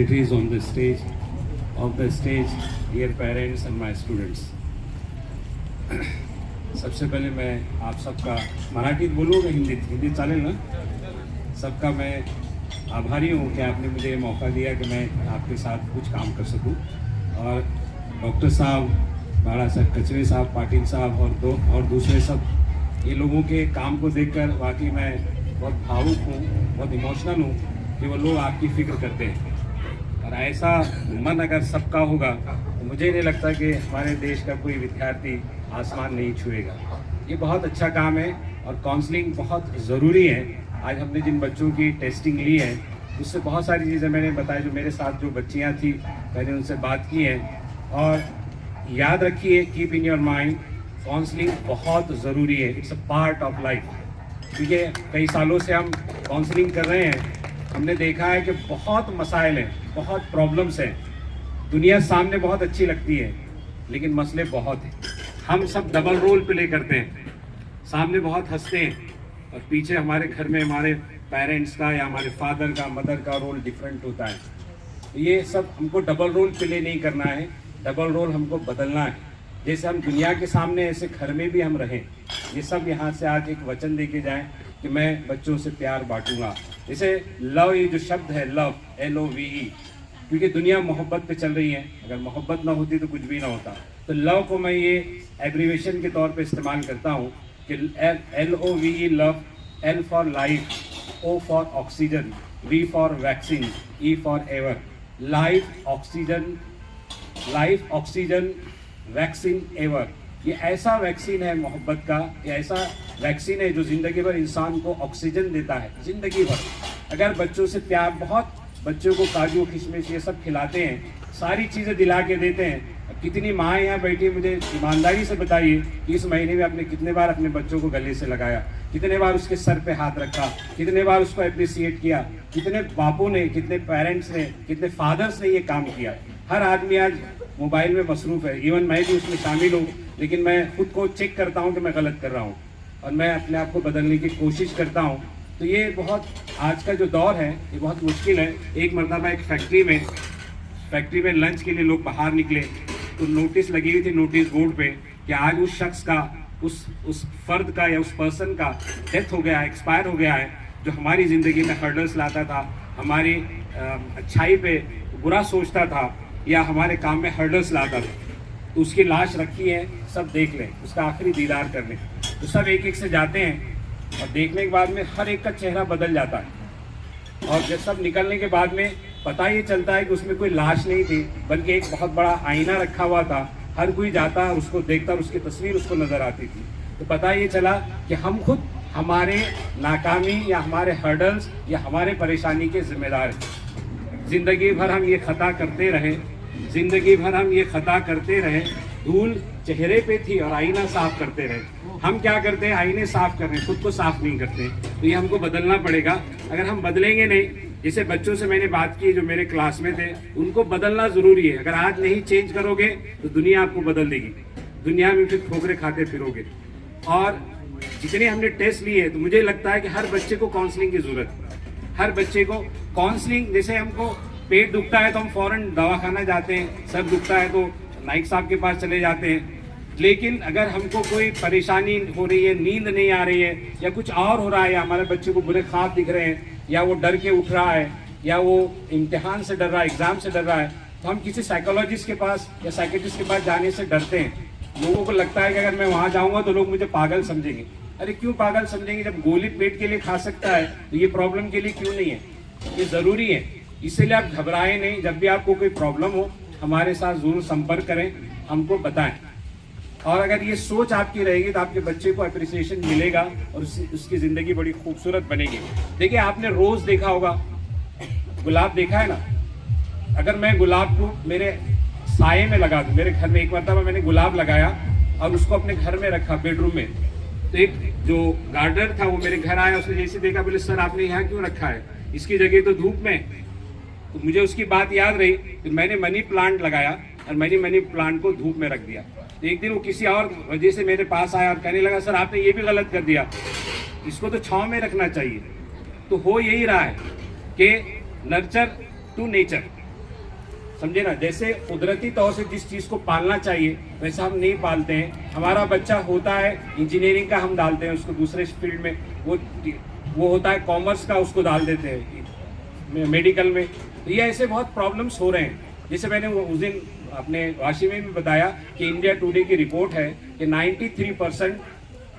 dignitaries on the stage, dear parents and my students. सबसे पहले मैं आप सबका मराठीत बोलूँ या हिंदी चालेल ना? सबका मैं आभारी हूँ कि आपने मुझे मौका दिया कि मैं आपके साथ कुछ काम कर सकूँ। और डॉक्टर साहब, बाला साहब, कचरे साहब, पाटिल साहब और दूसरे सब ये लोगों के काम को देखकर वाकई मैं बहुत भावुक हूँ, बहुत इमोशनल हूँ कि वो लोग आपकी फिक्र करते हैं। और ऐसा मन अगर सबका होगा तो मुझे नहीं लगता कि हमारे देश का कोई विद्यार्थी आसमान नहीं छुएगा। ये बहुत अच्छा काम है और काउंसलिंग बहुत ज़रूरी है। आज हमने जिन बच्चों की टेस्टिंग ली है उससे बहुत सारी चीज़ें मैंने बताई, जो मेरे साथ जो बच्चियाँ थी मैंने उनसे बात की है। और याद रखिए, keep in your mind, counselling बहुत ज़रूरी है। It's a part of life. क्योंकि कई सालों से हम काउंसलिंग कर रहे हैं, हमने देखा है कि बहुत मसाइल हैं, बहुत प्रॉब्लम्स हैं। दुनिया सामने बहुत अच्छी लगती है लेकिन मसले बहुत हैं। हम सब डबल रोल प्ले करते हैं, सामने बहुत हंसते हैं और पीछे हमारे घर में हमारे पेरेंट्स का या हमारे फादर का, मदर का रोल डिफरेंट होता है। ये सब हमको डबल रोल प्ले नहीं करना है, डबल रोल हमको बदलना है। जैसे हम दुनिया के सामने ऐसे घर में भी हम रहें। ये सब यहाँ से आज एक वचन दे के जाएँ कि मैं बच्चों से प्यार बांटूंगा। जैसे लव, ये जो शब्द है लव, LOVE, क्योंकि दुनिया मोहब्बत पे चल रही है। अगर मोहब्बत ना होती तो कुछ भी ना होता। तो लव को मैं ये एब्रीवेशन के तौर पे इस्तेमाल करता हूँ कि LOVE love, L for life, O for oxygen, V for vaccine, E for ever. Life, oxygen, vaccine, ever. ये ऐसा वैक्सीन है मोहब्बत का, ये ऐसा वैक्सीन है जो ज़िंदगी भर इंसान को ऑक्सीजन देता है, ज़िंदगी भर। अगर बच्चों से प्यार, बहुत बच्चों को काजू किशमिश ये सब खिलाते हैं, सारी चीज़ें दिला के देते हैं। कितनी माँ यहाँ बैठी, मुझे ईमानदारी से बताइए कि इस महीने में आपने कितने बार अपने बच्चों को गले से लगाया, कितने बार उसके सर पे हाथ रखा, कितने बार उसको अप्रिसिएट किया, कितने बापों ने, कितने पेरेंट्स ने, कितने फादर्स ने ये काम किया। हर आदमी आज मोबाइल में मसरूफ़ है, इवन मैं भी उसमें शामिल हूँ, लेकिन मैं खुद को चेक करता हूँ कि मैं गलत कर रहा हूँ और मैं अपने आप को बदलने की कोशिश करता हूँ। तो ये बहुत, आज का जो दौर है ये बहुत मुश्किल है। एक मरतबा एक फैक्ट्री में लंच के लिए लोग बाहर निकले तो नोटिस लगी हुई थी नोटिस बोर्ड पे कि आज उस शख्स का, उस फर्द का या उस पर्सन का डेथ हो गया है, एक्सपायर हो गया है, जो हमारी ज़िंदगी में हर्डल्स लाता था, हमारी अच्छाई पे बुरा सोचता था या हमारे काम में हर्डल्स लाता था। तो उसकी लाश रखी है, सब देख लें, उसका आखिरी दीदार कर लें। तो सब एक एक से जाते हैं और देखने के बाद में हर एक का चेहरा बदल जाता है। और जब सब निकलने के बाद में पता ये चलता है कि उसमें कोई लाश नहीं थी, बल्कि एक बहुत बड़ा आईना रखा हुआ था। हर कोई जाता है, उसको देखता, उसकी तस्वीर उसको नज़र आती थी। तो पता ये चला कि हम खुद हमारे नाकामी या हमारे हर्डल्स या हमारे परेशानी के जिम्मेदार हैं। ज़िंदगी भर हम ये खता करते रहे, धूल चेहरे पे थी और आईना साफ करते रहे। हम क्या करते हैं, आईने साफ कर रहे हैं, खुद को साफ नहीं करते। तो ये हमको बदलना पड़ेगा। अगर हम बदलेंगे नहीं, जैसे बच्चों से मैंने बात की जो मेरे क्लास में थे, उनको बदलना ज़रूरी है। अगर आज नहीं चेंज करोगे तो दुनिया आपको बदल देगी, दुनिया में फिर ठोकरे खाते फिरोगे। और जितने हमने टेस्ट लिए तो मुझे लगता है कि हर बच्चे को काउंसलिंग की ज़रूरत है। हर बच्चे को काउंसलिंग, जैसे हमको पेट दुखता है तो हम फ़ौरन दवाखाना जाते हैं, सर दुखता है तो नाइक साहब के पास चले जाते हैं। लेकिन अगर हमको कोई परेशानी हो रही है, नींद नहीं आ रही है या कुछ और हो रहा है, या हमारे बच्चे को बुरे ख्वाब दिख रहे हैं, या वो डर के उठ रहा है, या वो इम्तिहान से डर रहा है, एग्ज़ाम से डर रहा है, तो हम किसी साइकोलॉजिस्ट के पास या साइकेट्रिस्ट के पास जाने से डरते हैं। लोगों को लगता है कि अगर मैं वहाँ जाऊँगा तो लोग मुझे पागल समझेंगे। अरे क्यों पागल समझेंगे? जब गोली पेट के लिए खा सकता है तो ये प्रॉब्लम के लिए क्यों नहीं है? ये ज़रूरी है। इसीलिए आप घबराएं नहीं। जब भी आपको कोई प्रॉब्लम हो हमारे साथ ज़रूर संपर्क करें, हमको बताएं। और अगर ये सोच आपकी रहेगी तो आपके बच्चे को अप्रिसिएशन मिलेगा और उसकी ज़िंदगी बड़ी खूबसूरत बनेगी। देखिए, आपने रोज़ देखा होगा, गुलाब देखा है ना? अगर मैं गुलाब को मेरे साये में लगा दूँ, मेरे घर में एक मरतबा मैंने गुलाब लगाया और उसको अपने घर में रखा, बेडरूम में, तो एक जो गार्डनर था वो मेरे घर आया, उसने जैसे देखा, बोले सर आपने यहाँ क्यों रखा है, इसकी जगह तो धूप में। तो मुझे उसकी बात याद रही कि मैंने मनी प्लांट लगाया और मैंने मनी प्लांट को धूप में रख दिया। तो एक दिन वो किसी और वजह से मेरे पास आया और कहने लगा सर आपने ये भी गलत कर दिया, इसको तो छांव में रखना चाहिए। तो हो यही रहा है कि नर्चर टू नेचर, समझे ना, जैसे कुदरती तौर से जिस चीज को पालना चाहिए वैसा हम नहीं पालते हैं। हमारा बच्चा होता है इंजीनियरिंग का, हम डालते हैं उसको दूसरे फील्ड में, वो होता है कॉमर्स का, उसको डाल देते हैं मेडिकल में। तो ये ऐसे बहुत प्रॉब्लम्स हो रहे हैं। जैसे मैंने उस दिन अपने वाशी में भी बताया कि इंडिया टुडे की रिपोर्ट है कि 93%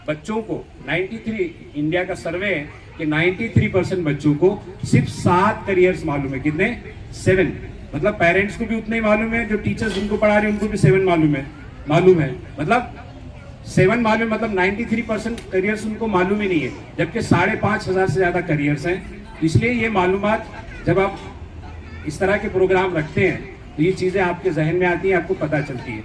बच्चों को, 93 इंडिया का सर्वे है कि 93% बच्चों को सिर्फ 7 करियर्स मालूम है। कितने? 7। मतलब पेरेंट्स को भी उतने ही मालूम है, जो टीचर्स उनको पढ़ा रहे हैं उनको भी 7 मालूम है। मतलब 7 मालूम, मतलब 93% करियर्स उनको मालूम ही नहीं है, जबकि 5,500 से ज्यादा करियर्स हैं। इसलिए ये मालूमात जब आप इस तरह के प्रोग्राम रखते हैं तो ये चीजें आपके जहन में आती हैं, आपको पता चलती है।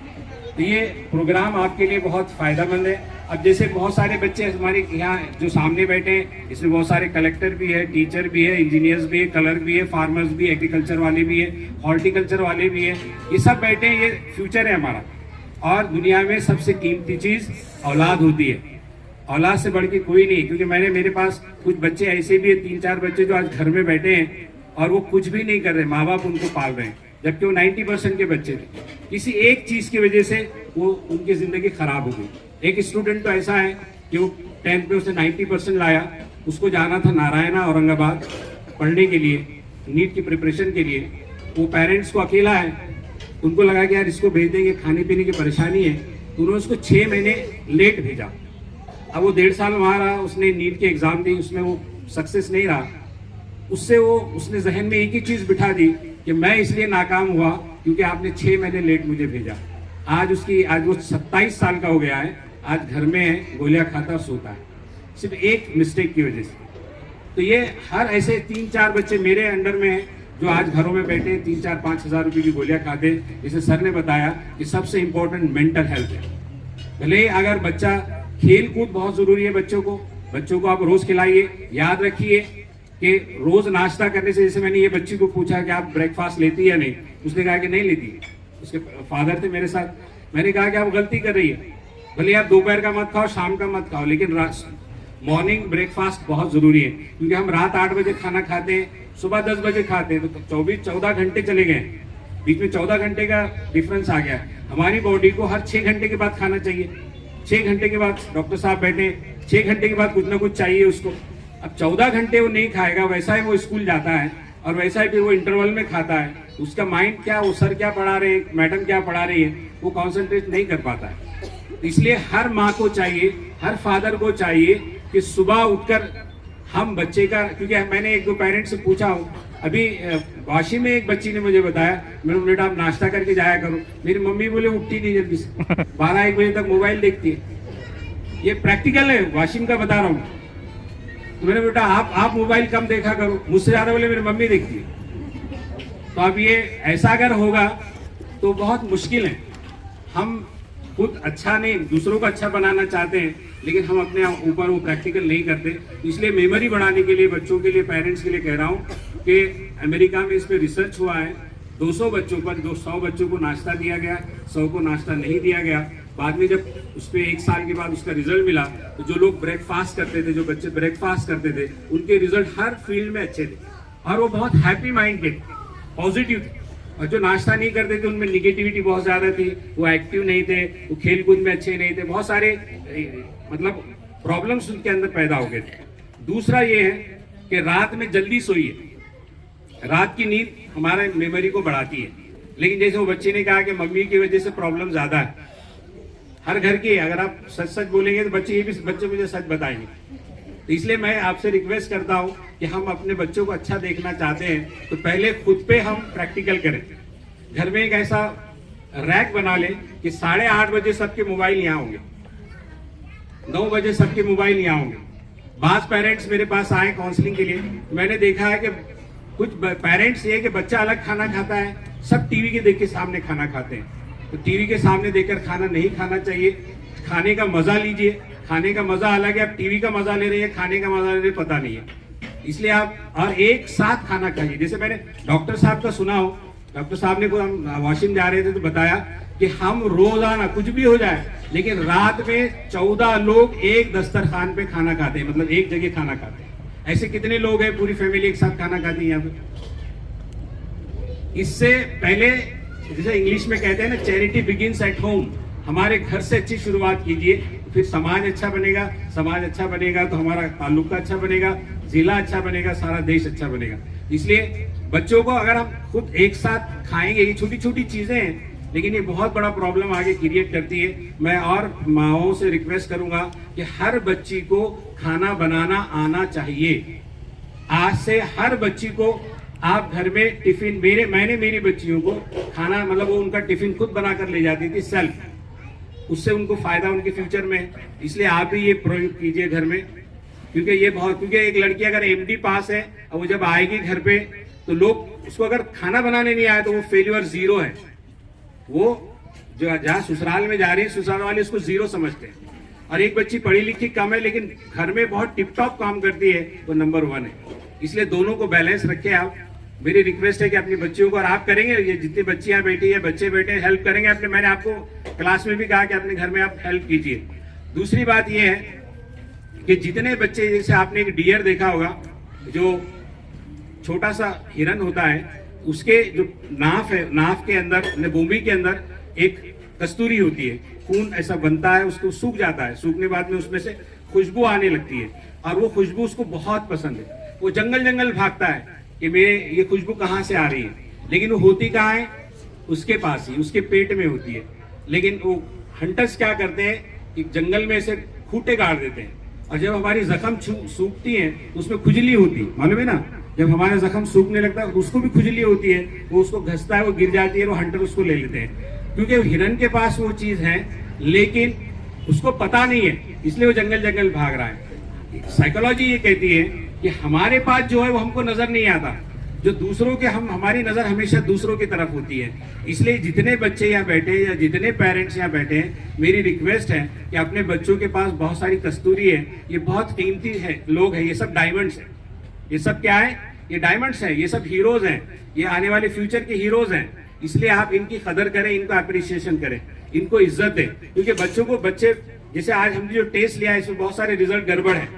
तो ये प्रोग्राम आपके लिए बहुत फायदेमंद है। अब जैसे बहुत सारे बच्चे हमारे यहाँ जो सामने बैठे हैं, इसमें बहुत सारे कलेक्टर भी है, टीचर भी है, इंजीनियर्स भी है, क्लर्क भी है, फार्मर्स भी, एग्रीकल्चर वाले भी है, हॉर्टिकल्चर वाले भी है। ये सब बैठे हैं, ये फ्यूचर है हमारा। और दुनिया में सबसे कीमती चीज औलाद होती है। औलाद से बढ़ के कोई नहीं। क्योंकि मेरे पास कुछ बच्चे ऐसे भी है, 3-4 बच्चे जो आज घर में बैठे हैं और वो कुछ भी नहीं कर रहे, माँ बाप उनको पाल रहे हैं, जबकि वो 90% के बच्चे थे। किसी एक चीज की वजह से वो उनकी जिंदगी खराब हो गई। एक स्टूडेंट तो ऐसा है कि वो 10th में उसने 90% लाया, उसको जाना था नारायणा औरंगाबाद पढ़ने के लिए, नीट की प्रिपरेशन के लिए। वो पेरेंट्स को अकेला है, उनको लगा कि यार इसको भेज देंगे, खाने पीने की परेशानी है, तो उन्होंने उसको 6 महीने लेट भेजा। अब वो 1.5 साल वहाँ रहा, उसने नीट की एग्जाम दी, उसमें वो सक्सेस नहीं रहा। उसने जहन में एक ही चीज बिठा दी कि मैं इसलिए नाकाम हुआ क्योंकि आपने 6 महीने लेट मुझे भेजा। आज वो 27 साल का हो गया है, आज घर में है, गोलियां खाता सोता है, सिर्फ एक मिस्टेक की वजह से। तो ये हर ऐसे 3-4 बच्चे मेरे अंडर में हैं जो आज घरों में बैठे हैं, 3-4-5 हजार रुपए की गोलियां खाते। जैसे सर ने बताया कि सबसे इंपॉर्टेंट मेंटल हेल्थ है। भले अगर बच्चा, खेल कूद बहुत जरूरी है बच्चों को आप रोज खिलाइए। याद रखिए कि रोज नाश्ता करने से, जैसे मैंने ये बच्ची को पूछा कि आप ब्रेकफास्ट लेती है नहीं, उसने कहा कि नहीं लेती। उसके फादर थे मेरे साथ, मैंने कहा कि आप गलती कर रही है, भले आप दोपहर का मत खाओ, शाम का मत खाओ, लेकिन मॉर्निंग ब्रेकफास्ट बहुत जरूरी है। क्योंकि हम रात 8 बजे खाना खाते हैं, सुबह 10 बजे खाते हैं, तो 14 घंटे चले गए, बीच में 14 घंटे का डिफरेंस आ गया। हमारी बॉडी को हर 6 घंटे के बाद खाना चाहिए। 6 घंटे के बाद डॉक्टर साहब बैठे, 6 घंटे के बाद कुछ ना कुछ चाहिए उसको। अब 14 घंटे वो नहीं खाएगा, वैसा ही वो स्कूल जाता है और वैसा ही फिर वो इंटरवल में खाता है। उसका माइंड क्या, वो सर क्या पढ़ा रहे हैं, मैडम क्या पढ़ा रही है, वो कॉन्सेंट्रेट नहीं कर पाता है। इसलिए हर माँ को चाहिए, हर फादर को चाहिए कि सुबह उठकर हम बच्चे का, क्योंकि मैंने 1-2 पेरेंट्स से पूछा हूँ, अभी वाशी में एक बच्ची ने मुझे बताया, मैंने बेटा आप नाश्ता करके जाया करो। मेरी मम्मी बोले उठती नहीं जल्दी से, 12-1 बजे तक मोबाइल देखती है। ये प्रैक्टिकल है, वाशिम का बता रहा हूँ। तो मैंने बेटा आप मोबाइल कम देखा करो, मुझसे ज्यादा बोले मेरी मम्मी देखती है। तो अब ये ऐसा अगर होगा तो बहुत मुश्किल है। हम खुद अच्छा नहीं, दूसरों को अच्छा बनाना चाहते हैं, लेकिन हम अपने ऊपर वो प्रैक्टिकल नहीं करते। इसलिए मेमोरी बढ़ाने के लिए, बच्चों के लिए, पेरेंट्स के लिए कह रहा हूँ कि अमेरिका में इस पर रिसर्च हुआ है। 200 बच्चों पर 100 बच्चों को नाश्ता दिया गया, 100 को नाश्ता नहीं दिया गया। बाद में जब उस पर 1 साल के बाद उसका रिजल्ट मिला, तो जो लोग ब्रेकफास्ट करते थे, जो बच्चे ब्रेकफास्ट करते थे, उनके रिजल्ट हर फील्ड में अच्छे थे और वो बहुत हैप्पी माइंड के, पॉजिटिव थे। और जो नाश्ता नहीं करते थे उनमें निगेटिविटी बहुत ज्यादा थी, वो एक्टिव नहीं थे, वो खेल कूद में अच्छे नहीं थे, बहुत सारे मतलब प्रॉब्लम्स उनके अंदर पैदा हो गए थे। दूसरा ये है कि रात में जल्दी सोइए। रात की नींद हमारे मेमोरी को बढ़ाती है, लेकिन जैसे वो बच्चे ने कहा कि मम्मी की वजह से प्रॉब्लम ज्यादा है। हर घर की, अगर आप सच सच बोलेंगे तो बच्चे मुझे सच बताएंगे। तो इसलिए मैं आपसे रिक्वेस्ट करता हूं कि हम अपने बच्चों को अच्छा देखना चाहते हैं तो पहले खुद पे हम प्रैक्टिकल करें। घर में एक ऐसा रैक बना लें कि 8:30 बजे सबके मोबाइल यहाँ होंगे, 9 बजे सबके मोबाइल यहाँ होंगे। बास पेरेंट्स मेरे पास आए काउंसलिंग के लिए, मैंने देखा है कि कुछ पेरेंट्स ये कि बच्चा अलग खाना खाता है, सब टीवी के देख के सामने खाना खाते हैं। तो टीवी के सामने देखकर खाना नहीं खाना चाहिए। खाने का मजा लीजिए, खाने का मजा अलग है। आप टीवी का मजा ले रहे हैं, खाने का मजा ले रहे हैं, पता नहीं है। इसलिए आप और एक साथ खाना खाइए। जैसे मैंने डॉक्टर साहब का सुना हो, डॉक्टर साहब ने, को हम वाशिम जा रहे थे तो बताया कि हम रोजाना कुछ भी हो जाए, लेकिन रात में 14 लोग एक दस्तरखान पे खाना खाते हैं, मतलब एक जगह खाना खाते हैं। ऐसे कितने लोग हैं पूरी फैमिली एक साथ खाना खाती है यहाँ पे? इससे पहले जैसे इंग्लिश में कहते हैं ना, चैरिटी बिगिंस एट होम। हमारे घर से अच्छी शुरुआत कीजिए, फिर समाज अच्छा बनेगा, समाज अच्छा बनेगा तो हमारा तालुका अच्छा बनेगा, जिला अच्छा बनेगा, सारा देश अच्छा बनेगा। इसलिए बच्चों को अगर हम खुद एक साथ खाएंगे, ये छोटी छोटी चीजें हैं लेकिन ये बहुत बड़ा प्रॉब्लम आगे क्रिएट करती है। मैं और माओ से रिक्वेस्ट करूंगा कि हर बच्ची को खाना बनाना आना चाहिए। आज से हर बच्ची को आप घर में टिफिन, मैंने मेरी बच्चियों को खाना, मतलब वो उनका टिफिन खुद बना कर ले जाती थी सेल्फ। उससे उनको फायदा उनके फ्यूचर में। इसलिए आप भी ये प्रयोग कीजिए घर में, क्योंकि एक लड़की अगर एमडी पास है और वो जब आएगी घर पे तो लोग उसको अगर खाना बनाने नहीं आया तो वो फेल्यूर जीरो है। वो जो जहाँ ससुराल में जा रही है, ससुराल वाले उसको जीरो समझते हैं। और एक बच्ची पढ़ी लिखी कम है लेकिन घर में बहुत टिप टॉप काम करती है, वो नंबर 1 है। इसलिए दोनों को बैलेंस रखें आप। मेरी रिक्वेस्ट है कि अपनी बच्चियों को, और आप करेंगे, ये जितनी बच्चियां बैठी है, बच्चे बैठे, हेल्प करेंगे अपने। मैंने आपको क्लास में भी कहा कि अपने घर में आप हेल्प कीजिए। दूसरी बात ये है कि जितने बच्चे, जैसे आपने एक डियर देखा होगा, जो छोटा सा हिरन होता है, उसके जो नाफ है, नाफ के अंदर, भूमि के अंदर एक कस्तूरी होती है, खून ऐसा बनता है, उसको सूख जाता है, सूखने बाद में उसमें से खुशबू आने लगती है और वो खुशबू उसको बहुत पसंद है। वो जंगल जंगल भागता है कि मेरे ये खुशबू कहाँ से आ रही है, लेकिन वो होती कहाँ है, उसके पास ही, उसके पेट में होती है। लेकिन वो हंटर्स क्या करते हैं कि जंगल में से खूंटे गाड़ देते हैं, और जब हमारी जख्म सूखती है उसमें खुजली होती है, मालूम है ना, जब हमारा जख्म सूखने लगता है उसको भी खुजली होती है, वो उसको घसता है, वो गिर जाती है, वो हंटर उसको ले लेते हैं। क्योंकि हिरन के पास वो चीज है लेकिन उसको पता नहीं है, इसलिए वो जंगल जंगल भाग रहा है। साइकोलॉजी ये कहती है कि हमारे पास जो है वो हमको नजर नहीं आता, जो दूसरों के, हमारी नजर हमेशा दूसरों की तरफ होती है। इसलिए जितने बच्चे यहाँ बैठे या जितने पेरेंट्स यहाँ बैठे हैं, मेरी रिक्वेस्ट है कि अपने बच्चों के पास बहुत सारी कस्तूरी है, ये बहुत कीमती है, लोग है, ये सब डायमंड्स है। ये सब क्या है, ये डायमंड्स है, ये सब हीरोज हैं, ये आने वाले फ्यूचर के हीरोज हैं। इसलिए आप इनकी कदर करें, इनको अप्रिसिएशन करें, इनको इज्जत दें। क्योंकि बच्चे जैसे आज हमने जो टेस्ट लिया है इसमें बहुत सारे रिजल्ट गड़बड़ है,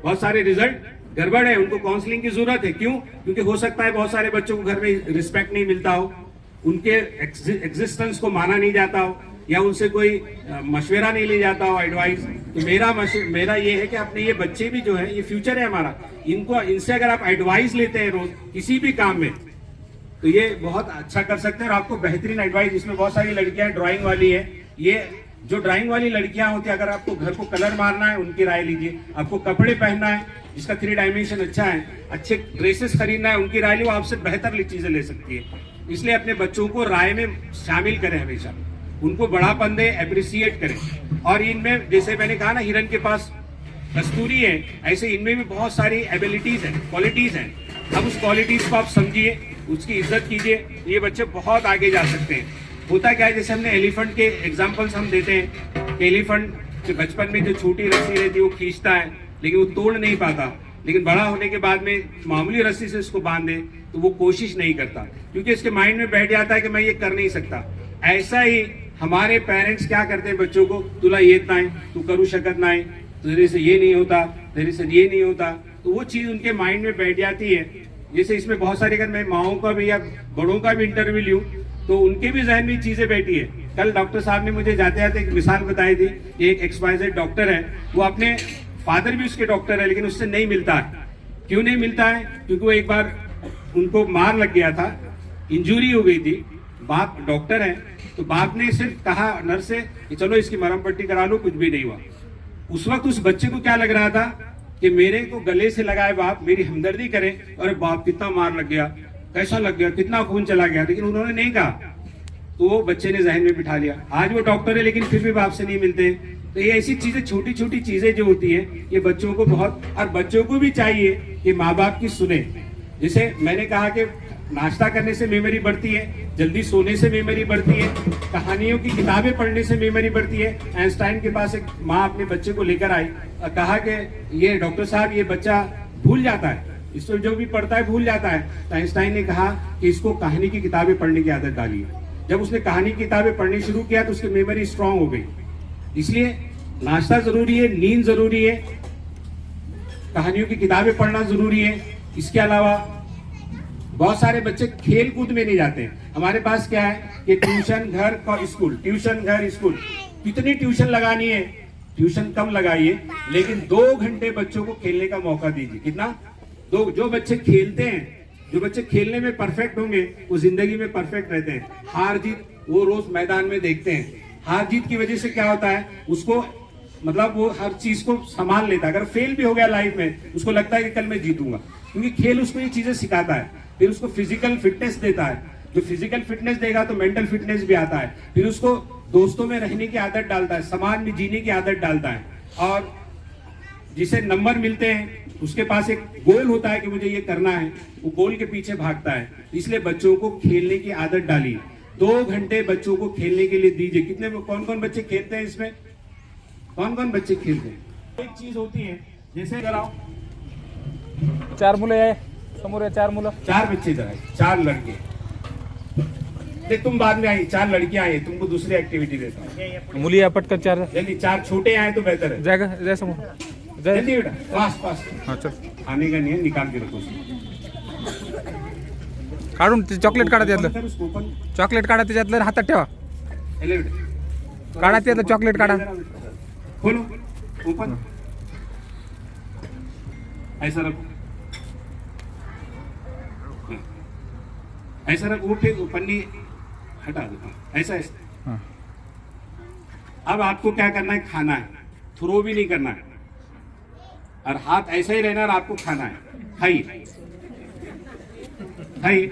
बहुत सारे रिजल्ट गड़बड़ है, उनको काउंसलिंग की जरूरत है। क्यों? क्योंकि हो सकता है बहुत सारे बच्चों को घर में रिस्पेक्ट नहीं मिलता हो, उनके एग्जिस्टेंस को माना नहीं जाता हो, या उनसे कोई मशवरा नहीं ले जाता हो, एडवाइस। तो मेरा ये है कि अपने ये बच्चे भी जो है, ये फ्यूचर है हमारा, इनसे अगर आप एडवाइस लेते हैं रोज किसी भी काम में तो ये बहुत अच्छा कर सकते हैं और आपको बेहतरीन एडवाइस। इसमें बहुत सारी लड़कियां ड्राइंग वाली है, ये जो ड्राइंग वाली लड़कियां होती है, अगर आपको घर को कलर मारना है उनकी राय लीजिए, आपको कपड़े पहनना है जिसका 3 डायमेंशन अच्छा है, अच्छे ड्रेसेस खरीदना है उनकी राय ली, वो आपसे बेहतर चीजें ले सकती है। इसलिए अपने बच्चों को राय में शामिल करें, हमेशा उनको बढ़ापन दें, अप्रिसिएट करें। और इनमें जैसे मैंने कहा ना, हिरन के पास कस्तूरी है, ऐसे इनमें भी बहुत सारी एबिलिटीज हैं, क्वालिटीज हैं। अब उस क्वालिटीज को आप समझिए, उसकी इज्जत कीजिए, ये बच्चे बहुत आगे जा सकते हैं। होता क्या है, जैसे हमने एलिफेंट के एग्जाम्पल्स हम देते हैं कि एलिफेंट बचपन में जो छोटी रस्सी रहती है वो खींचता है लेकिन वो तोड़ नहीं पाता, लेकिन बड़ा होने के बाद में मामूली रस्सी से उसको बांध दे तो वो कोशिश नहीं करता, क्योंकि इसके माइंड में बैठ जाता है कि मैं ये कर नहीं सकता। ऐसा ही हमारे पेरेंट्स क्या करते हैं बच्चों को, तुला येत नाही, तू करू शकत नाही, तेरे से ये नहीं होता, तेरे से ये नहीं होता, तो वो चीज उनके माइंड में बैठ जाती है। जैसे इसमें बहुत सारे, अगर मैं माओं का भी या बड़ों का भी इंटरव्यू लूं तो उनके भी जहन में चीजें बैठी है। कल डॉक्टर साहब ने मुझे जाते जाते एक मिसाल बताई थी, एक XYZ डॉक्टर है, वो अपने फादर भी उसके डॉक्टर है लेकिन उससे नहीं मिलता है। क्यों नहीं मिलता है? क्योंकि वो एक बार उनको मार लग गया था, इंजरी हो गई थी, बाप डॉक्टर है, तो बाप ने सिर्फ कहा नर्स से कि चलो इसकी मरहम पट्टी करा लो, कुछ भी नहीं हुआ। उस वक्त उस बच्चे को क्या लग रहा था कि मेरे को गले से लगाए बाप, मेरी हमदर्दी करे, और बाप कितना मार लग गया, कैसा लग गया, कितना खून चला गया, लेकिन उन्होंने नहीं कहा, तो वो बच्चे ने जहन में बिठा लिया। आज वो डॉक्टर है लेकिन फिर भी बाप से नहीं मिलते। तो ये ऐसी चीजें, छोटी छोटी चीजें जो होती है, ये बच्चों को बहुत, और बच्चों को भी चाहिए कि माँ बाप की सुने। जैसे मैंने कहा कि नाश्ता करने से मेमोरी बढ़ती है, जल्दी सोने से मेमोरी बढ़ती है, कहानियों की किताबें पढ़ने से मेमोरी बढ़ती है। आइंस्टाइन के पास एक माँ अपने बच्चे को लेकर आई और कहा कि ये डॉक्टर साहब, ये बच्चा भूल जाता है, इसको जो भी पढ़ता है भूल जाता है। तो आइंस्टाइन ने कहा कि इसको कहानी की किताबें पढ़ने की आदत डाली। जब उसने कहानी की किताबें पढ़नी शुरू किया तो उसकी मेमोरी स्ट्रांग हो गई। इसलिए नाश्ता जरूरी है, नींद जरूरी है, कहानियों की किताबें पढ़ना जरूरी है। इसके अलावा बहुत सारे बच्चे खेल कूद में नहीं जाते हैं। हमारे पास क्या है कि ट्यूशन घर और स्कूल, ट्यूशन घर स्कूल, कितनी ट्यूशन लगानी है, ट्यूशन कम लगाइए, लेकिन 2 घंटे बच्चों को खेलने का मौका दीजिए। कितना? 2। जो बच्चे खेलते हैं, जो बच्चे खेलने में परफेक्ट होंगे वो जिंदगी में परफेक्ट रहते हैं। हार जीत वो रोज मैदान में देखते हैं। हार जीत की वजह से क्या होता है, उसको मतलब वो हर चीज को संभाल लेता है। अगर फेल भी हो गया लाइफ में, उसको लगता है कि कल मैं जीतूंगा, क्योंकि खेल उसको ये चीजें सिखाता है। फिर उसको फिजिकल फिटनेस देता है, जो फिजिकल फिटनेस देगा तो मेंटल फिटनेस भी आता है। फिर उसको दोस्तों में रहने की आदत डालता है, समाज में जीने की आदत डालता है, और जिसे नंबर मिलते हैं उसके पास एक गोल होता है कि मुझे ये करना है, वो गोल के पीछे भागता है। इसलिए बच्चों को खेलने की आदत डालिए। 2 घंटे बच्चों को खेलने के लिए दीजिए। कितने कौन कौन बच्चे खेलते हैं इसमें? कौन कौन बच्चे खेलते हैं? एक चीज होती है, जैसे कराओ 4 मुलं आहे समोर आहे, 4 मुलं, 4 बच्चे इधर आए, 4 लड़के। देख तुम बाद में आई, 4 लड़कियां आई, तुमको दूसरी एक्टिविटी देता हूँ। मुली आहे पटकन 4 जल्दी, 4 छोटे आए तो बेहतर है। जाएगा, जाय समोर, जाय. जल्दी बेटा, फास्ट फास्ट। हा चल, खाने का नहीं है, निकाल के रखो उसको। काढून ते चॉकलेट काढा त्यातलं, ओपन कर उसको, ओपन। चॉकलेट काढा त्याच्यातलं, हातात ठेवा, ले बेटा, काढा त्यातलं चॉकलेट काढा. खोलो, ओपन। ऐसा रखो, ऐसा रखो, वो फिर पन्नी हटा दो, ऐसा ऐसा। हाँ. अब आपको क्या करना है, खाना है, थ्रो भी नहीं करना है, और हाथ ऐसा ही रहना, और आपको खाना है। खाइए खाइए,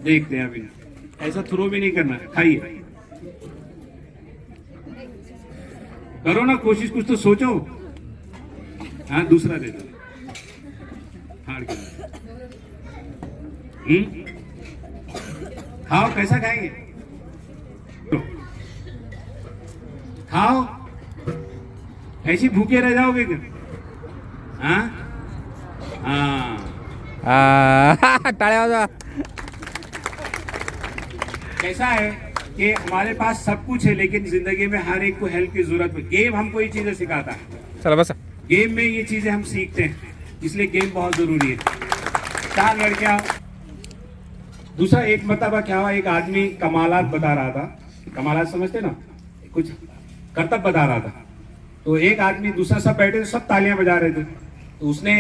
देखते हैं अभी, ऐसा थ्रो भी नहीं करना है, खाइए। करो ना कोशिश, कुछ तो सोचो। हाँ, दूसरा दे दो, हार के। खाओ, कैसा खाएंगे? खाओ, ऐसी भूखे रह जाओगे क्या? हाँ हाँ, टाळ्या वाजवा. कैसा है कि हमारे पास सब कुछ है, लेकिन जिंदगी में हर एक को हेल्प की जरूरत है। गेम हमको ये चीजें सिखाता है, चला बसा. गेम में ये चीजें हम सीखते हैं, इसलिए गेम बहुत जरूरी है। 4 लड़कियां। दूसरा एक मरतबा क्या हुआ, एक आदमी कमालात बता रहा था, कमालात समझते ना, कुछ करतब बता रहा था। तो एक आदमी, दूसरा सब बैठे थे, सब तालियां बजा रहे थे। तो उसने,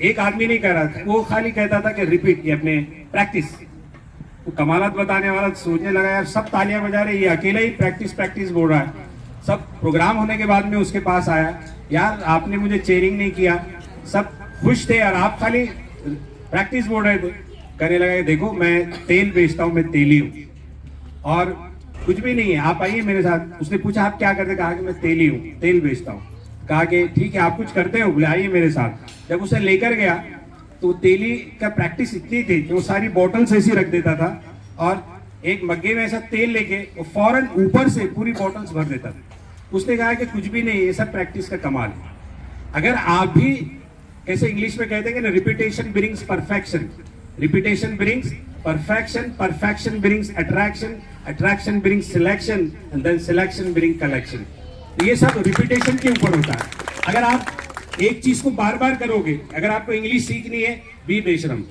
एक आदमी नहीं कह रहा था, वो खाली कहता था कि रिपीट, ये अपने प्रैक्टिस। तो कमालात बताने वाला सोचने लगा, यार सब तालियां बजा रहे, ये अकेला ही प्रैक्टिस प्रैक्टिस बोल रहा है। सब प्रोग्राम होने के बाद में उसके पास आया, यार आपने मुझे चेयरिंग नहीं किया, सब खुश थे और आप खाली प्रैक्टिस बोल रहे थे। कहने लगा, देखो मैं तेल बेचता हूँ, मैं तेली हूँ और कुछ भी नहीं है, आप आइए मेरे साथ। उसने पूछा आप क्या करते? कहा कि मैं तेली हूँ, तेल बेचता हूँ। कहा कि ठीक है, आप कुछ करते हो? बोले आइए मेरे साथ। जब उसे लेकर गया तो तेली का प्रैक्टिस इतनी थी कि वो सारी बॉटल्स ऐसी रख देता था, और एक मग्गे में ऐसा तेल लेके वो फौरन ऊपर से पूरी बॉटल्स भर देता था। उसने कहा कि कुछ भी नहीं, ये सब प्रैक्टिस का कमाल है। अगर आप भी, ऐसे इंग्लिश में कहते हैं कि repetition brings perfection, repetition brings perfection, perfection brings attraction, attraction brings selection, and then selection bring collection. ये सब रिपीटेशन के ऊपर होता है। अगर आप एक चीज को बार बार करोगे, अगर आपको इंग्लिश सीखनी है, बी बेशरम,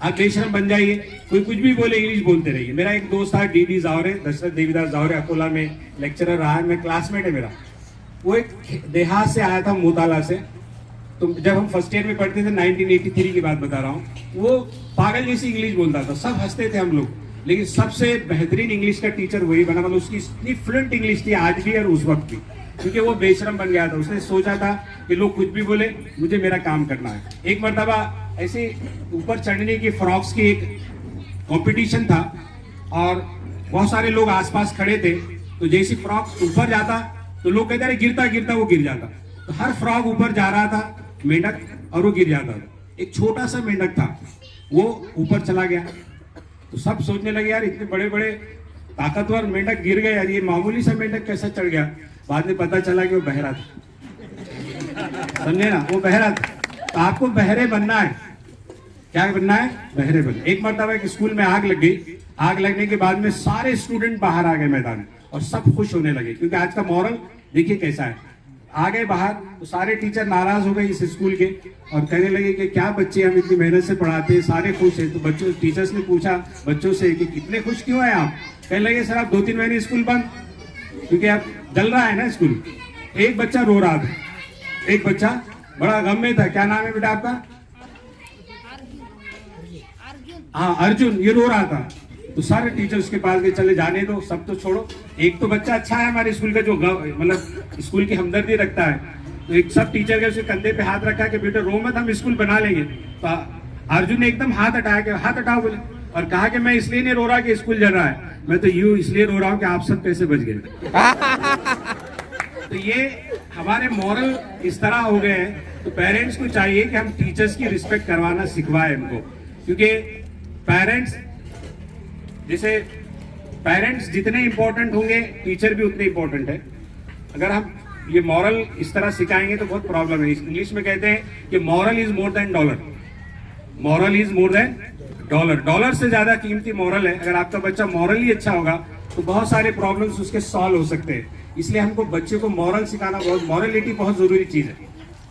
आप बेशरम बन जाइए। कोई कुछ भी बोले, इंग्लिश बोलते रहिए। मेरा एक दोस्त था, डी जावरे, दशरथ देवीदास जावरे, अकोला में लेक्चरर रहा है, मैं क्लासमेट है मेरा। वो एक देहात से आया था, मोताला से। तो जब हम फर्स्ट ईयर में पढ़ते थे, 1983 की बात बता रहा हूँ, वो पागल जैसी इंग्लिश बोलता था, सब हंसते थे हम लोग, लेकिन सबसे बेहतरीन इंग्लिश का टीचर वही बना। मतलब उसकी इतनी फ्लुएंट इंग्लिश थी आज भी और उस वक्त भी, क्योंकि वो बेशरम बन गया था। उसने सोचा था कि लोग कुछ भी बोले, मुझे मेरा काम करना है। एक मरतबा ऐसे ऊपर चढ़ने की फ्रॉक्स की एक कंपटीशन था, और बहुत सारे लोग आसपास खड़े थे। तो जैसी फ्रॉक ऊपर जाता तो लोग कहते, अरे गिरता गिरता, वो गिर जाता। तो हर फ्रॉक ऊपर जा रहा था, मेंढक, और वो गिर जाता था। एक छोटा सा मेंढक था, वो ऊपर चला गया। तो सब सोचने लगे, यार इतने बड़े बड़े ताकतवर मेंढक गिर गए, यार ये मामूली सा मेंढक कैसा चढ़ गया? बाद में पता चला कि वो बहरा था। समझे ना, वो बहरा था। तो आपको बहरे बनना है। क्या बनना है? बहरे बनना। एक मरतबा एक स्कूल में आग लग गई। आग लगने के बाद में सारे स्टूडेंट बाहर आ गए मैदान में, और सब खुश होने लगे, क्योंकि आज का मॉरल देखिए कैसा है। आ गए बाहर तो सारे टीचर नाराज हो गए इस स्कूल के और कहने लगे कि क्या बच्चे हम इतनी मेहनत से पढ़ाते हैं, सारे खुश हैं। तो बच्चों टीचर्स ने पूछा बच्चों से कि कितने खुश क्यों हैं आप? कहने लगे सर आप 2-3 महीने स्कूल बंद, क्योंकि अब जल रहा है ना स्कूल। एक बच्चा रो रहा था, एक बच्चा बड़ा गम में था। क्या नाम है बेटा आपका? हाँ अर्जुन। ये रो रहा था तो सारे टीचर उसके पास गए, चले जाने दो, सब तो छोड़ो। एक तो बच्चा अच्छा है हमारे स्कूल का जो मतलब स्कूल की हमदर्दी रखता है, तो एक सब टीचर गए उसके कंधे पे हाथ रखा कि बेटा रो मत, हम स्कूल बना लेंगे। तो अर्जुन ने एकदम हाथ हटाया कि हाथ हटाओ बोले, और कहा कि मैं इसलिए नहीं रो रहा कि स्कूल जल रहा है, मैं तो यूं इसलिए रो रहा हूँ कि आप सब पैसे बच गए। तो ये हमारे मॉरल इस तरह हो गए हैं। तो पेरेंट्स को चाहिए कि हम टीचर्स की रिस्पेक्ट करवाना सिखवाए इनको, क्योंकि पेरेंट्स जितने इंपॉर्टेंट होंगे टीचर भी उतने इंपॉर्टेंट है। अगर हम ये मॉरल इस तरह सिखाएंगे तो बहुत प्रॉब्लम है। इंग्लिश में कहते हैं कि moral is more than dollar, moral is more than dollar. Dollar से ज्यादा कीमती मॉरल है। अगर आपका बच्चा मॉरली अच्छा होगा तो बहुत सारे प्रॉब्लम्स उसके सॉल्व हो सकते हैं। इसलिए हमको बच्चे को मॉरल सिखाना, बहुत मॉरलिटी बहुत जरूरी चीज है।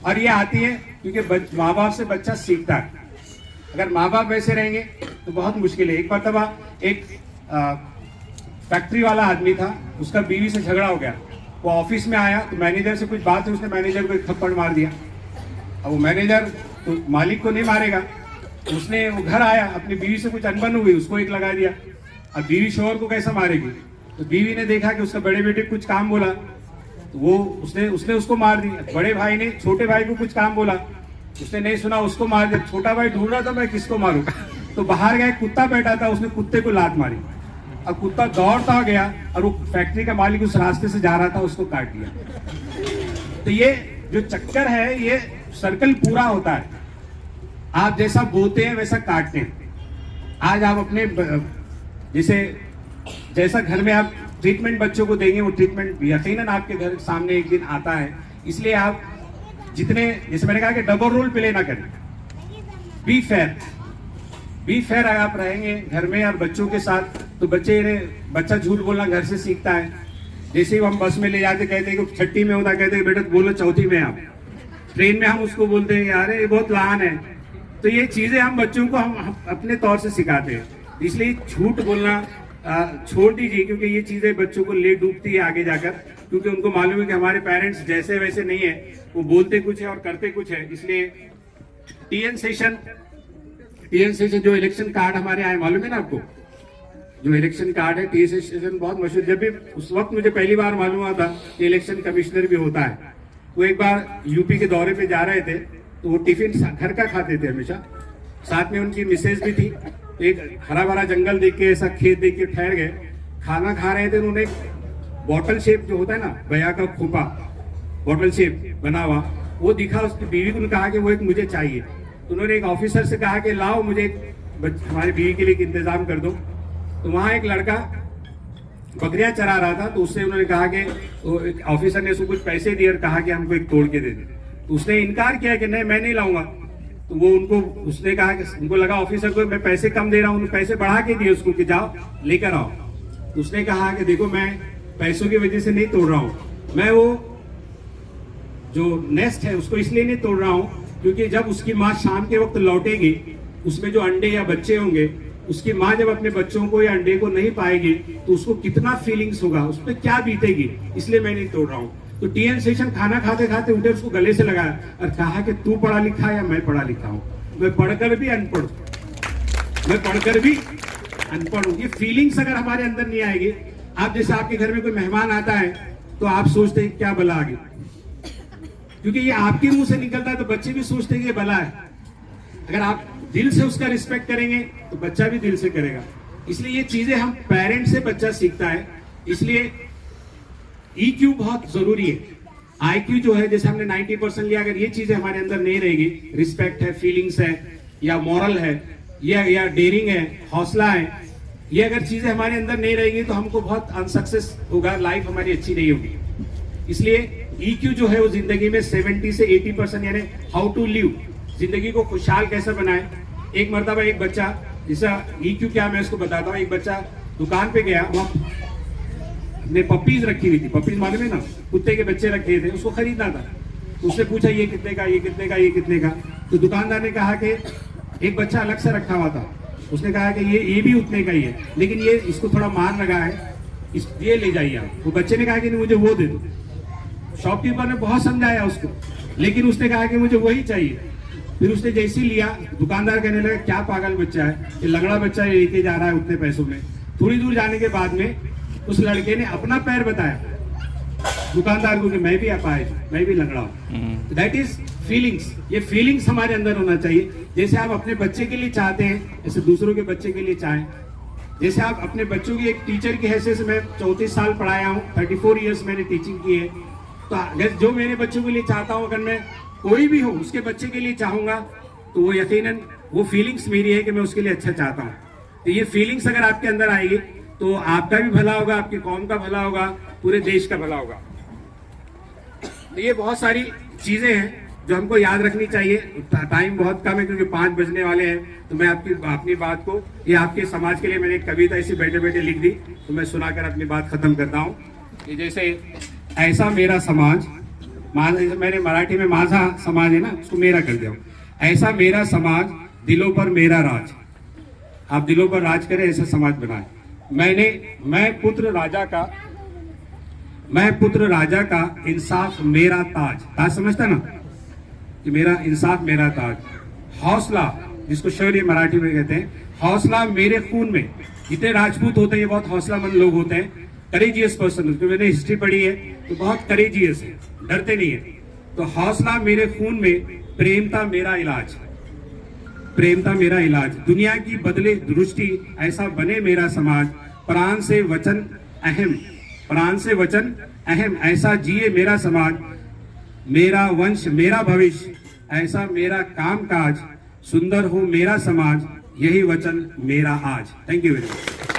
और ये आती है क्योंकि माँ बाप से बच्चा सीखता है। अगर माँ बाप वैसे रहेंगे तो बहुत मुश्किल है। एक मरतबा एक फैक्ट्री वाला आदमी था, उसका बीवी से झगड़ा हो गया। वो ऑफिस में आया तो मैनेजर से कुछ बात है, उसने मैनेजर को एक थप्पड़ मार दिया। अब वो मैनेजर तो मालिक को नहीं मारेगा, उसने वो घर आया, अपनी बीवी से कुछ अनबन हुई, उसको एक लगा दिया। अब बीवी शोहर को कैसा मारेगी? तो बीवी ने देखा कि उसका बड़े बेटे कुछ काम बोला तो वो उसने उसको मार दी। बड़े भाई ने छोटे भाई को कुछ काम बोला, उसने नहीं सुना, उसको मार दिया। छोटा भाई ढूंढ रहा था मैं किसको मारूं, तो बाहर गया, कुत्ता बैठा था, उसने कुत्ते को लात मारी। अब कुत्ता दौड़ता गया और वो फैक्ट्री का मालिक उस रास्ते से जा रहा था, उसको काट दिया। तो ये जो चक्कर है, ये सर्कल पूरा होता है। आप जैसा बोते हैं वैसा काटते हैं। आज आप अपने जैसा घर में आप ट्रीटमेंट बच्चों को देंगे, वो ट्रीटमेंट यकीनन आपके घर सामने एक दिन आता है। इसलिए आप जितने, जैसे मैंने कहा कि डबल रोल प्ले ना करें, बी फेयर आप रहेंगे घर में और बच्चों के साथ, तो बच्चा झूठ बोलना घर से सीखता है। जैसे ही हम बस में ले जाते कहते हैं कि छठी में होता, कहते हैं बेटा बोलो चौथी में। आप ट्रेन में हम उसको बोलते हैं यार ये बहुत लहान है। तो ये चीजें हम बच्चों को हम अपने तौर से सिखाते हैं। इसलिए झूठ बोलना छोड़ दीजिए, क्योंकि ये चीजें बच्चों को ले डूबती है आगे जाकर, क्योंकि उनको मालूम है कि हमारे पेरेंट्स जैसे वैसे नहीं है, वो बोलते कुछ है और करते कुछ है। इसलिए टीएन सेशन जो इलेक्शन कार्ड हमारे आए, मालूम है ना आपको? जो इलेक्शन कार्ड है टीएन सेशन बहुत मशहूर। जब भी उस वक्त मुझे पहली बार मालूम हुआ था कि इलेक्शन कमिश्नर भी होता है। वो एक बार यूपी के दौरे पे जा रहे थे, तो वो टिफिन घर का खाते थे हमेशा, साथ में उनकी मिसेज भी थी। एक हरा भरा जंगल देख के, ऐसा खेत देख के ठहर गए, खाना खा रहे थे। उन्होंने बॉटल शेप जो होता है ना, भैया का खोपा बॉटल शेप बना हुआ, वो दिखा। उसकी बीवी को कहा कि वो एक मुझे चाहिए। तो उन्होंने एक ऑफिसर से कहा कि लाओ मुझे हमारी बीवी के लिए इंतजाम कर दो। तो वहां एक लड़का बकरियां चरा रहा था, तो उससे उन्होंने कहा कि ऑफिसर ने उसको कुछ पैसे दिए और कहा कि हमको एक तोड़ के दे दे। तो उसने इनकार किया कि नहीं मैं नहीं लाऊंगा। तो वो उसने कहा कि उनको लगा ऑफिसर को मैं पैसे कम दे रहा हूँ, पैसे बढ़ा के दिए उसको कि जाओ लेकर आओ। तो उसने कहा कि देखो मैं पैसों की वजह से नहीं तोड़ रहा हूँ, मैं वो जो नेस्ट है उसको इसलिए नहीं तोड़ रहा हूँ क्योंकि जब उसकी माँ शाम के वक्त लौटेगी, उसमें जो अंडे या बच्चे होंगे, उसकी माँ जब अपने बच्चों को या अंडे को नहीं पाएगी तो उसको कितना फीलिंग्स होगा, उस पर क्या बीतेगी, इसलिए मैं नहीं तोड़ रहा हूँ। तो टीएन सेशन खाना खाते खाते उठे, उसको गले से लगाया और कहा कि तू पढ़ा लिखा या मैं पढ़ा लिखा हूँ? मैं पढ़कर भी अनपढ़ हूँ, मैं पढ़कर भी अनपढ़ हूँ। ये फीलिंग्स अगर हमारे अंदर नहीं आएगी, आप जैसे आपके घर में कोई मेहमान आता है तो आप सोचते हैं क्या भला आ गई, क्योंकि ये आपके मुंह से निकलता है तो बच्चे भी सोचते हैं कि भला है। अगर आप दिल से उसका रिस्पेक्ट करेंगे तो बच्चा भी दिल से करेगा। इसलिए ये चीजें हम पेरेंट्स से बच्चा सीखता है। इसलिए EQ बहुत जरूरी है। IQ जो है, जैसे हमने 90% लिया, अगर ये चीजें हमारे अंदर नहीं रहेगी, रिस्पेक्ट है, फीलिंग्स है, या मॉरल है, या डेयरिंग है, हौसला है, ये अगर चीजें हमारे अंदर नहीं रहेगी तो हमको बहुत अनसक्सेस होगा, लाइफ हमारी अच्छी नहीं होगी। इसलिए EQ जो है वो जिंदगी में 70 से 80%, यानी हाउ टू लिव, जिंदगी को खुशहाल कैसे बनाए। एक मर्तबा एक बच्चा, जैसा EQ क्या मैं इसको बताता हूँ, एक बच्चा दुकान पे गया, वहाँ ने पपीज रखी हुई थी, पपीज मालूम है ना, कुत्ते के बच्चे रखे थे, उसको खरीदना था। उसने पूछा ये कितने का, ये कितने का, ये कितने का। तो दुकानदार ने कहा कि एक बच्चा अलग से रखा हुआ था, उसने कहा कि ये भी उतने का ही है, लेकिन ये इसको थोड़ा मार लगा है, ये ले जाइए आप। वो बच्चे ने कहा कि नहीं मुझे वो दे दो। शॉपकीपर ने बहुत समझाया उसको, लेकिन उसने कहा कि मुझे वही चाहिए। फिर उसने जैसे ही लिया, दुकानदार कहने लगा क्या पागल बच्चा है, ये लंगड़ा बच्चा लेके जा रहा है उतने पैसों में। थोड़ी दूर जाने के बाद में उस लड़के ने अपना पैर बताया दुकानदार को कि मैं भी अपाहिज, मैं भी लंगड़ा हूँ। That is feelings. ये फीलिंग्स हमारे अंदर होना चाहिए। जैसे आप अपने बच्चे के लिए चाहते हैं, ऐसे दूसरों के बच्चे के लिए चाहें। जैसे आप अपने बच्चों की, एक टीचर की हैसियत से मैं 34 साल पढ़ाया हूँ, 34 ईयर्स मैंने टीचिंग की है। तो अगर जो मेरे बच्चों के लिए चाहता हूँ, अगर मैं कोई भी हो उसके बच्चे के लिए चाहूंगा, तो वो यकीनन वो फीलिंग्स मेरी है कि मैं उसके लिए अच्छा चाहता हूँ। तो ये फीलिंग्स अगर आपके अंदर आएगी तो आपका भी भला होगा, आपकी कौम का भला होगा, पूरे देश का भला होगा। तो ये बहुत सारी चीजें हैं जो हमको याद रखनी चाहिए। टाइम बहुत कम है क्योंकि 5 बजने वाले हैं, तो मैं अपनी बात को, ये आपके समाज के लिए मैंने एक कविता ऐसी बैठे बैठे लिख दी, तो मैं सुनाकर अपनी बात खत्म करता हूँ। कि जैसे ऐसा मेरा समाज, मैंने मराठी में माझा समाज है ना, उसको मेरा कर दिया। ऐसा मेरा समाज, दिलों पर मेरा राज। आप दिलों पर राज करें, ऐसा समाज बनाए। मैं पुत्र राजा का इंसाफ मेरा ताज। ताज समझता ना, कि मेरा इंसाफ मेरा ताज। हौसला, जिसको शौर्य मराठी में कहते हैं, हौसला मेरे खून में। जितने राजपूत होते हैं ये बहुत हौसलामंद लोग होते हैं, करेजियस पर्सन। तो मैंने हिस्ट्री पढ़ी है तो बहुत करेजियस है, डरते नहीं है। तो हौसला मेरे खून में, प्रेमता मेरा इलाज, प्रेमता मेरा इलाज। दुनिया की बदले दृष्टि, ऐसा बने मेरा समाज। प्राण से वचन अहम, प्राण से वचन अहम, ऐसा जिए मेरा समाज। मेरा वंश मेरा भविष्य, ऐसा मेरा काम काज। सुंदर हो मेरा समाज, यही वचन मेरा आज। Thank you very much.